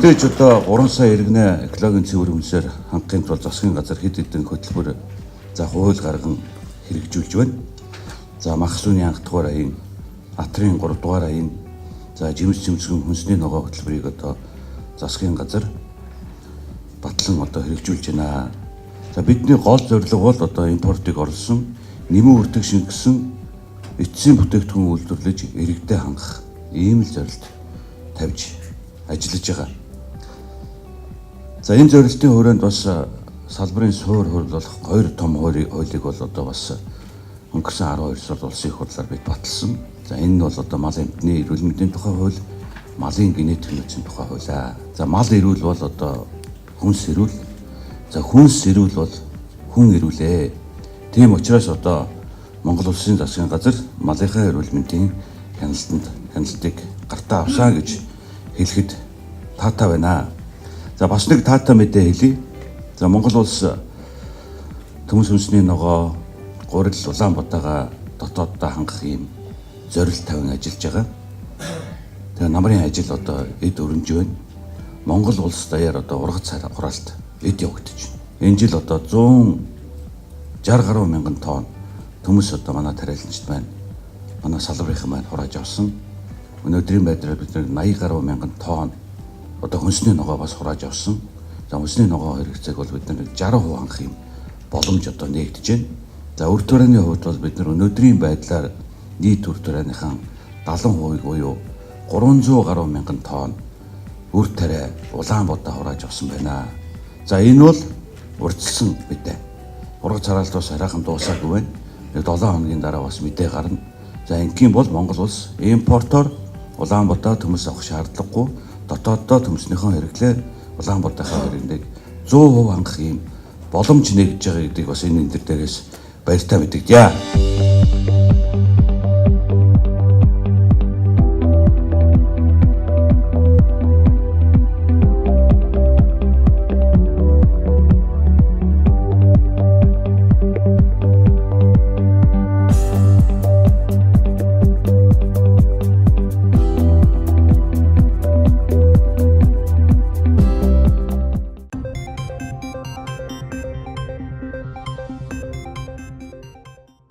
Мэдээж одоо 3 сая иргэнэ экологийн цэвэр үнсээр хангахын тулд засгийн газар хэд хэдэн хөтөлбөр за хууль гарган хэрэгжүүлж байна. За мах сүний анх дугаар аян, атрын 3 дугаар аян, за жимс цэмцгэн хүнсний ногоо хөтөлбөрийг одоо засгийн газар батлан одоо хэрэгжүүлж байна. За бидний гол зорилго бол одоо импортыг орлсон, нэмэн үрдэг шингэсэн эцсийн бүтээгдэхүүн үйлдвэрлэж иргэдэд хангах ийм л зорилт тавьж ажиллаж байгаа. За энэ зорилтын хүрээнд бас салбарын суур хурлах 2 том хуулийг бол одоо бас өнгөрсөн 12 сард улсын их хурлаар бид баталсан. За энэ нь бол одоо мал эмтний эрүүл мэндийн тухай хууль, малын генетик нөөцийн тухай хууль. За мал эрүүл бол одоо хүнс эрүүл. За хүнс эрүүл бол хүн эрүүлээ. Тийм учраас одоо Монгол Улсын засгийн газар малынхаа эрүүл мэндийн хяналтыг гартаа авсаа гэж хэлэхэд таатай байна. За бас нэг таатай мэдээ хэлье. За Монгол улс төмс хүнсний ногоо, гурил, Улаанбаатараа дотооддоо хангах ийм зорилт тавин ажиллаж байгаа. Тэгээ намрын ажил одоо эд өрнөж байна. Монгол улс даяар одоо ургац хураалт эд явагдаж байна. Энэ жил одоо 160 гаруй мянган тонн төмс одоо манай тариаланчд байна. Манай салбарынхан маань хурааж авсан. Өнөөдрийн байдлаар бид 80 гаруй мянган тонн одоо хүнсний ногоо бас хурааж авсан. За хүнсний ногоо хэрэгцээг бол бид 60% хангах юм боломж одоо нэгдэж байна. За үр тарианы хувьд бол бид өнөөдрийн байдлаар нийт үр тарийныхаа 70% буюу 300 гаруй мянган тонн үр тариа Улаанбаатараа хурааж авсан байна. За энэ бол урьдчилсан мэдээ. Ургац хараалт бас хараахан дуусаагүй байна. 7 хоногийн дараа бас мэдээ гарна. За ингийн бол Монгол улс импортоор Улаанбаатар төмс авах шаардлагагүй, дотооддоо төмснийхөө хэрэглээ Улаанбаатарынхаа хэрэглээг 100% хангах юм боломж нэгж байгаа гэдгийг бас энэ дээрээс баяртай мэдэгдэе.